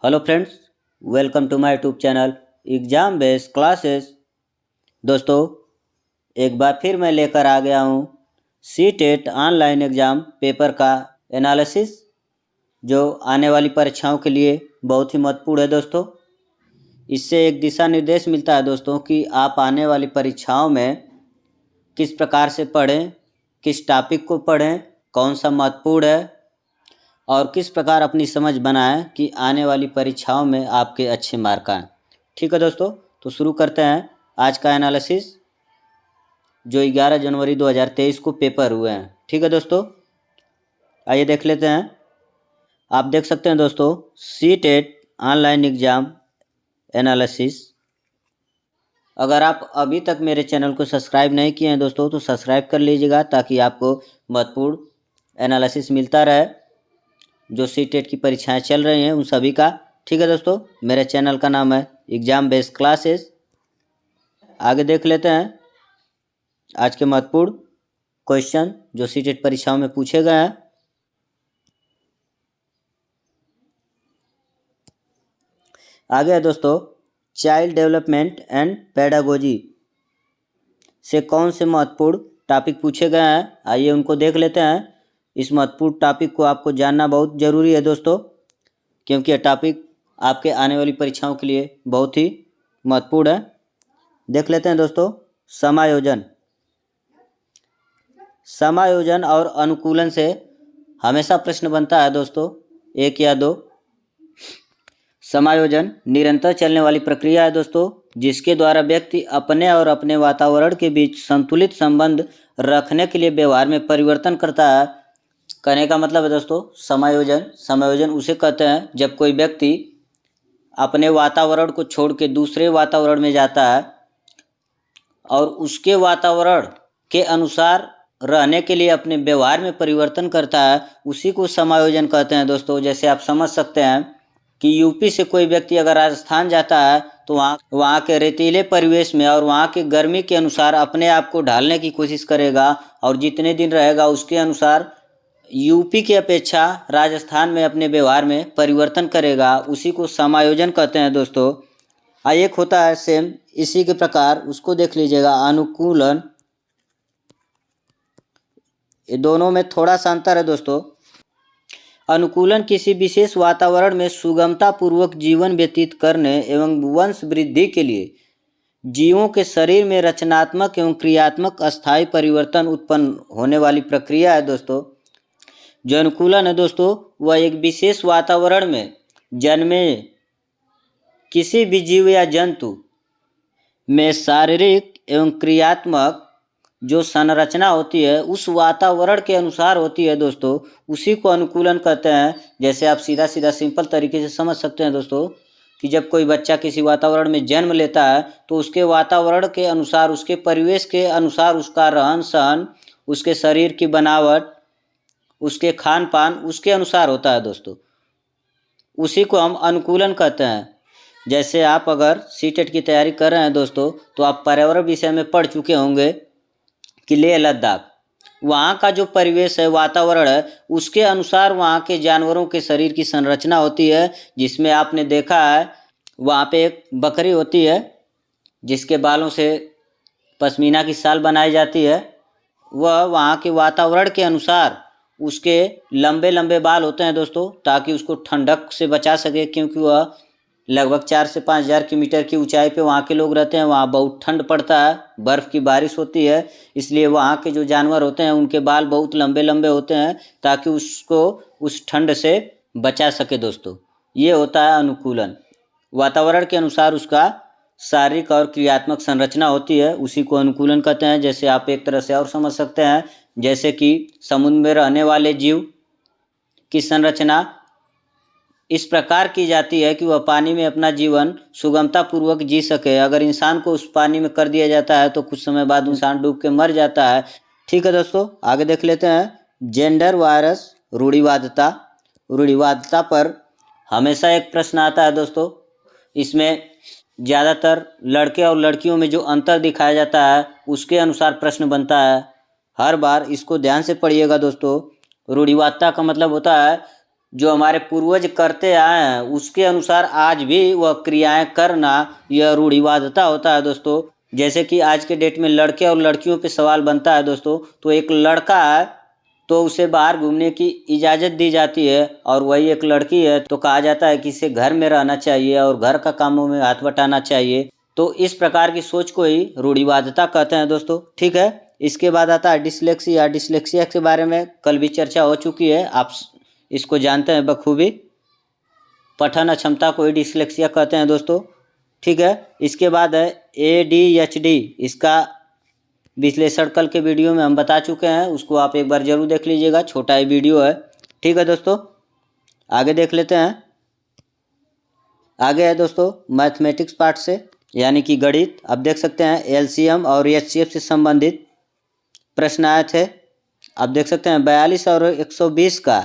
Hello friends, welcome to my YouTube channel exam based classes. दोस्तों, एक बार फिर मैं लेकर आ गया हूँ सीटेट ऑनलाइन एग्ज़ाम पेपर का एनालिसिस, जो आने वाली परीक्षाओं के लिए बहुत ही महत्वपूर्ण है। दोस्तों, इससे एक दिशा निर्देश मिलता है दोस्तों कि आप आने वाली परीक्षाओं में किस प्रकार से पढ़ें, किस टॉपिक को पढ़ें, कौन सा महत्वपूर्ण है और किस प्रकार अपनी समझ बनाएं कि आने वाली परीक्षाओं में आपके अच्छे मार्क आएँ। ठीक है दोस्तों, तो शुरू करते हैं आज का एनालिसिस, जो 11 जनवरी 2023 को पेपर हुए हैं। ठीक है दोस्तों, आइए देख लेते हैं। आप देख सकते हैं दोस्तों, सीटेट ऑनलाइन एग्ज़ाम एनालिसिस। अगर आप अभी तक मेरे चैनल को सब्सक्राइब नहीं किए हैं दोस्तों, तो सब्सक्राइब कर लीजिएगा ताकि आपको महत्वपूर्ण एनालिसिस मिलता रहे जो सीटेट की परीक्षाएं चल रही हैं उन सभी का। ठीक है दोस्तों, मेरे चैनल का नाम है एग्ज़ाम बेस्ड क्लासेस। आगे देख लेते हैं आज के महत्वपूर्ण क्वेश्चन जो सीटेट परीक्षाओं में पूछे गए हैं। आगे है दोस्तों, चाइल्ड डेवलपमेंट एंड पेडागोजी से कौन से महत्वपूर्ण टॉपिक पूछे गए हैं, आइए उनको देख लेते हैं। इस महत्वपूर्ण टॉपिक को आपको जानना बहुत ज़रूरी है दोस्तों, क्योंकि यह टॉपिक आपके आने वाली परीक्षाओं के लिए बहुत ही महत्वपूर्ण है। देख लेते हैं दोस्तों, समायोजन और अनुकूलन से हमेशा प्रश्न बनता है दोस्तों, एक या दो। समायोजन निरंतर चलने वाली प्रक्रिया है दोस्तों, जिसके द्वारा व्यक्ति अपने और अपने वातावरण के बीच संतुलित संबंध रखने के लिए व्यवहार में परिवर्तन करता है। कहने का मतलब है दोस्तों, समायोजन उसे कहते हैं जब कोई व्यक्ति अपने वातावरण को छोड़ के दूसरे वातावरण में जाता है और उसके वातावरण के अनुसार रहने के लिए अपने व्यवहार में परिवर्तन करता है, उसी को समायोजन कहते हैं दोस्तों। जैसे आप समझ सकते हैं कि यूपी से कोई व्यक्ति अगर राजस्थान जाता है तो वहाँ के रेतीले परिवेश में और वहाँ के गर्मी के अनुसार अपने आप को ढालने की कोशिश करेगा, और जितने दिन रहेगा उसके अनुसार यूपी की अपेक्षा राजस्थान में अपने व्यवहार में परिवर्तन करेगा, उसी को समायोजन कहते हैं दोस्तों। एक होता है सेम इसी के प्रकार, उसको देख लीजिएगा, अनुकूलन। ये दोनों में थोड़ा सा अंतर है दोस्तों। अनुकूलन किसी विशेष वातावरण में सुगमता पूर्वक जीवन व्यतीत करने एवं वंश वृद्धि के लिए जीवों के शरीर में रचनात्मक एवं क्रियात्मक अस्थायी परिवर्तन उत्पन्न होने वाली प्रक्रिया है दोस्तों। जो अनुकूलन है दोस्तों, वह एक विशेष वातावरण में जन्मे किसी भी जीव या जंतु में शारीरिक एवं क्रियात्मक जो संरचना होती है उस वातावरण के अनुसार होती है दोस्तों, उसी को अनुकूलन कहते हैं। जैसे आप सीधा सिंपल तरीके से समझ सकते हैं दोस्तों कि जब कोई बच्चा किसी वातावरण में जन्म लेता है तो उसके वातावरण के अनुसार, उसके परिवेश के अनुसार उसका रहन सहन, उसके शरीर की बनावट, उसके खान पान उसके अनुसार होता है दोस्तों, उसी को हम अनुकूलन कहते हैं। जैसे आप अगर सीटेट की तैयारी कर रहे हैं दोस्तों, तो आप पर्यावरण विषय में पढ़ चुके होंगे कि लेह लद्दाख, वहाँ का जो परिवेश है, वातावरण है, उसके अनुसार वहाँ के जानवरों के शरीर की संरचना होती है। जिसमें आपने देखा है वहाँ पे एक बकरी होती है जिसके बालों से पश्मीना की शाल बनाई जाती है। वह वहाँ के वातावरण के अनुसार उसके लंबे लंबे बाल होते हैं दोस्तों, ताकि उसको ठंडक से बचा सके, क्योंकि वह लगभग 4 से 5 हज़ार की मीटर की ऊंचाई पे वहाँ के लोग रहते हैं। वहाँ बहुत ठंड पड़ता है, बर्फ़ की बारिश होती है, इसलिए वहाँ के जो जानवर होते हैं उनके बाल बहुत लंबे लंबे होते हैं ताकि उसको उस ठंड से बचा सके दोस्तों। ये होता है अनुकूलन। वातावरण के अनुसार उसका शारीरिक और क्रियात्मक संरचना होती है, उसी को अनुकूलन कहते हैं। जैसे आप एक तरह से और समझ सकते हैं, जैसे कि समुद्र में रहने वाले जीव की संरचना इस प्रकार की जाती है कि वह पानी में अपना जीवन सुगमता पूर्वक जी सके। अगर इंसान को उस पानी में कर दिया जाता है तो कुछ समय बाद इंसान डूब के मर जाता है। ठीक है दोस्तों, आगे देख लेते हैं। जेंडर वायरस रूढ़िवादिता पर हमेशा एक प्रश्न आता है दोस्तों। इसमें ज़्यादातर लड़के और लड़कियों में जो अंतर दिखाया जाता है उसके अनुसार प्रश्न बनता है हर बार। इसको ध्यान से पढ़िएगा दोस्तों। रूढ़िवादिता का मतलब होता है जो हमारे पूर्वज करते आए हैं उसके अनुसार आज भी वह क्रियाएं करना यह रूढ़िवादिता होता है दोस्तों। जैसे कि आज के डेट में लड़के और लड़कियों पे सवाल बनता है दोस्तों, तो एक लड़का है तो उसे बाहर घूमने की इजाज़त दी जाती है, और वही एक लड़की है तो कहा जाता है कि इसे घर में रहना चाहिए और घर का कामों में हाथ बटाना चाहिए। तो इस प्रकार की सोच को ही रूढ़िवादिता कहते हैं दोस्तों। ठीक है, इसके बाद आता है डिसलेक्सिया। डिसलेक्सिया के बारे में कल भी चर्चा हो चुकी है, आप इसको जानते हैं बखूबी। पठन अक्षमता को ही डिसलेक्सिया कहते हैं दोस्तों। ठीक है, इसके बाद है ADHD। इसका विश्लेषण कल के वीडियो में हम बता चुके हैं, उसको आप एक बार जरूर देख लीजिएगा, छोटा ही वीडियो है। ठीक है दोस्तों, आगे देख लेते हैं। आगे है दोस्तों मैथमेटिक्स पार्ट से, यानी कि गणित। आप देख सकते हैं LCM और HCF से संबंधित प्रश्न आए थे। आप देख सकते हैं 42 और 120 का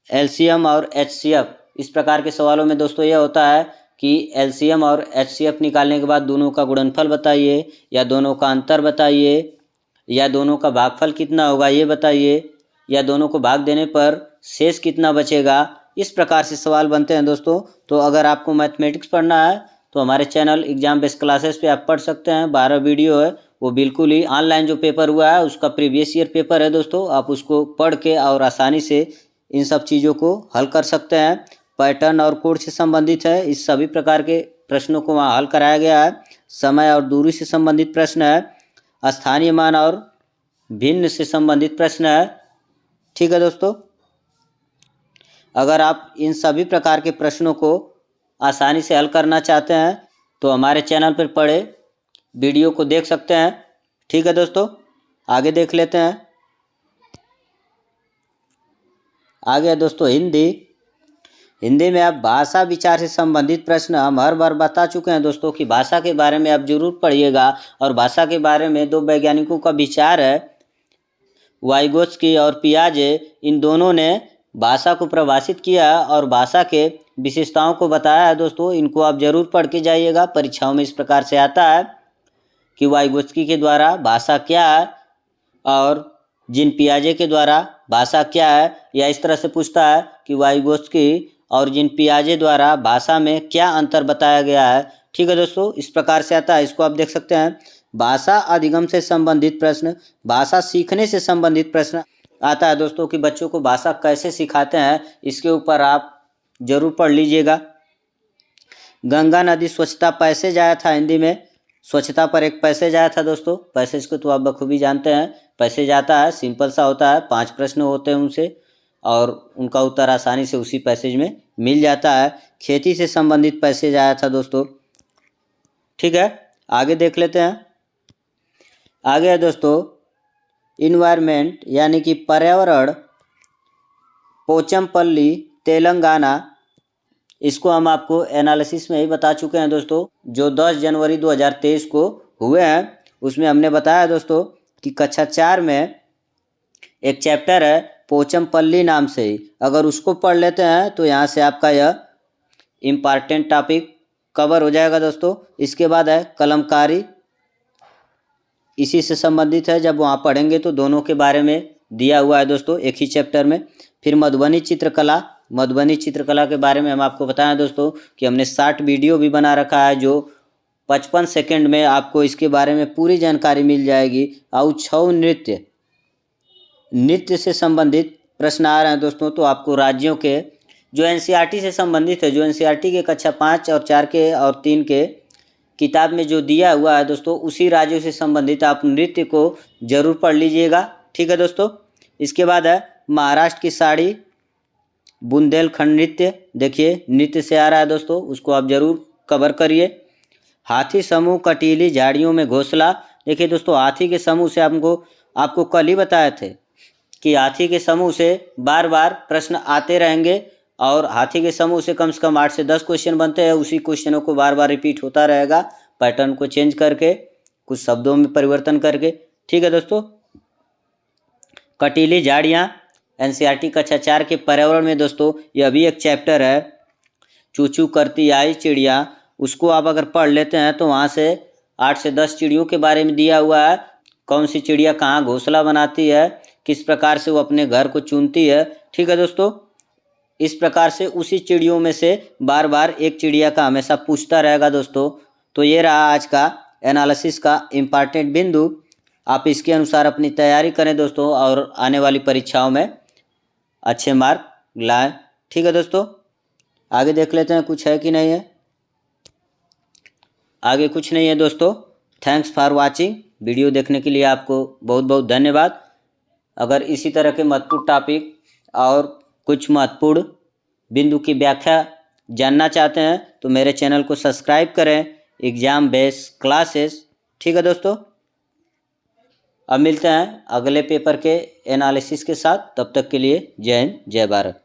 LCM और HCF। इस प्रकार के सवालों में दोस्तों यह होता है कि LCM और HCF निकालने के बाद दोनों का गुणनफल बताइए, या दोनों का अंतर बताइए, या दोनों का भागफल कितना होगा ये बताइए, या दोनों को भाग देने पर शेष कितना बचेगा। इस प्रकार से सवाल बनते हैं दोस्तों। तो अगर आपको मैथमेटिक्स पढ़ना है तो हमारे चैनल एग्जाम बेस्ड क्लासेस पे आप पढ़ सकते हैं। 12 वीडियो है, वो बिल्कुल ही ऑनलाइन जो पेपर हुआ है उसका प्रीवियस ईयर पेपर है दोस्तों। आप उसको पढ़ के और आसानी से इन सब चीज़ों को हल कर सकते हैं। पैटर्न और कोड से संबंधित है, इस सभी प्रकार के प्रश्नों को वहाँ हल कराया गया है। समय और दूरी से संबंधित प्रश्न है, स्थानीय मान और भिन्न से संबंधित प्रश्न है। ठीक है दोस्तों, अगर आप इन सभी प्रकार के प्रश्नों को आसानी से हल करना चाहते हैं तो हमारे चैनल पर पड़े वीडियो को देख सकते हैं। ठीक है दोस्तों, आगे देख लेते हैं। आगे है दोस्तों हिंदी। हिंदी में आप भाषा विचार से संबंधित प्रश्न हम हर बार बता चुके हैं दोस्तों कि भाषा के बारे में आप जरूर पढ़िएगा। और भाषा के बारे में दो वैज्ञानिकों का विचार है, वाइगोत्स्की और पियाजे। इन दोनों ने भाषा को परिभाषित किया और भाषा के विशेषताओं को बताया है दोस्तों। इनको आप जरूर पढ़ के जाइएगा, परीक्षाओं में इस प्रकार से आता है कि वाइगोत्स्की के द्वारा भाषा क्या है और जीन पियाजे के द्वारा भाषा क्या है, या इस तरह से पूछता है कि वाइगोत्स्की और जीन पियाजे द्वारा भाषा में क्या अंतर बताया गया है। ठीक है दोस्तों, इस प्रकार से आता है, इसको आप देख सकते हैं। भाषा अधिगम से संबंधित प्रश्न, भाषा सीखने से संबंधित प्रश्न आता है दोस्तों कि बच्चों को भाषा कैसे सिखाते हैं, इसके ऊपर आप जरूर पढ़ लीजिएगा। गंगा नदी स्वच्छता पैसेज आया था हिंदी में, स्वच्छता पर एक पैसेज आया था दोस्तों। पैसेज को तो आप बखूबी जानते हैं, पैसेज आता है, सिंपल सा होता है, 5 प्रश्न होते हैं उनसे और उनका उत्तर आसानी से उसी पैसेज में मिल जाता है। खेती से संबंधित पैसेज आया था दोस्तों। ठीक है, आगे देख लेते हैं। आगे है दोस्तों इन्वायरमेंट यानी कि पर्यावरण, पोचमपल्ली तेलंगाना। इसको हम आपको एनालिसिस में ही बता चुके हैं दोस्तों, जो 10 जनवरी 2023 को हुए हैं। उसमें हमने बताया दोस्तों कि कक्षा 4 में एक चैप्टर है पोचमपल्ली नाम से ही, अगर उसको पढ़ लेते हैं तो यहाँ से आपका यह इम्पॉर्टेंट टॉपिक कवर हो जाएगा दोस्तों। इसके बाद है कलमकारी, इसी से संबंधित है, जब वहाँ पढ़ेंगे तो दोनों के बारे में दिया हुआ है दोस्तों एक ही चैप्टर में। फिर मधुबनी चित्रकला, मधुबनी चित्रकला के बारे में हम आपको बताएं दोस्तों कि हमने 60 वीडियो भी बना रखा है, जो 55 सेकंड में आपको इसके बारे में पूरी जानकारी मिल जाएगी। और छऊ नृत्य, नृत्य से संबंधित प्रश्न आ रहे हैं दोस्तों, तो आपको राज्यों के जो NCERT से संबंधित है, जो NCERT के कक्षा 5 और 4 के और 3 के किताब में जो दिया हुआ है दोस्तों, उसी राज्यों से संबंधित आप नृत्य को जरूर पढ़ लीजिएगा। ठीक है दोस्तों, इसके बाद है महाराष्ट्र की साड़ी, बुंदेलखंड नृत्य। देखिए नृत्य से आ रहा है दोस्तों, उसको आप जरूर कवर करिए। हाथी समूह कटीली झाड़ियों में घोंसला। देखिए दोस्तों, हाथी के समूह से आपको कल ही बताए थे कि हाथी के समूह से बार बार प्रश्न आते रहेंगे और हाथी के समूह से कम 8 से 10 क्वेश्चन बनते हैं। उसी क्वेश्चनों को बार बार रिपीट होता रहेगा, पैटर्न को चेंज करके, कुछ शब्दों में परिवर्तन करके। ठीक है दोस्तों, कटीली झाड़ियाँ NCERT कक्षा 4 के पर्यावरण में दोस्तों यह भी एक चैप्टर है। चू चू करती आई चिड़िया, उसको आप अगर पढ़ लेते हैं तो वहाँ से 8 से 10 चिड़ियों के बारे में दिया हुआ है। कौन सी चिड़िया कहाँ घोंसला बनाती है, किस प्रकार से वो अपने घर को चुनती है। ठीक है दोस्तों, इस प्रकार से उसी चिड़ियों में से बार बार एक चिड़िया का हमेशा पूछता रहेगा दोस्तों। तो ये रहा आज का एनालिसिस का इम्पॉर्टेंट बिंदु। आप इसके अनुसार अपनी तैयारी करें दोस्तों और आने वाली परीक्षाओं में अच्छे मार्क लाएं। ठीक है दोस्तों, आगे देख लेते हैं कुछ है कि नहीं है। आगे कुछ नहीं है दोस्तों। Thanks for watching. वीडियो देखने के लिए आपको बहुत बहुत धन्यवाद। अगर इसी तरह के महत्वपूर्ण टॉपिक और कुछ महत्वपूर्ण बिंदु की व्याख्या जानना चाहते हैं तो मेरे चैनल को सब्सक्राइब करें, एग्जाम बेस क्लासेस। ठीक है दोस्तों, अब मिलते हैं अगले पेपर के एनालिसिस के साथ। तब तक के लिए जय हिंद, जय भारत।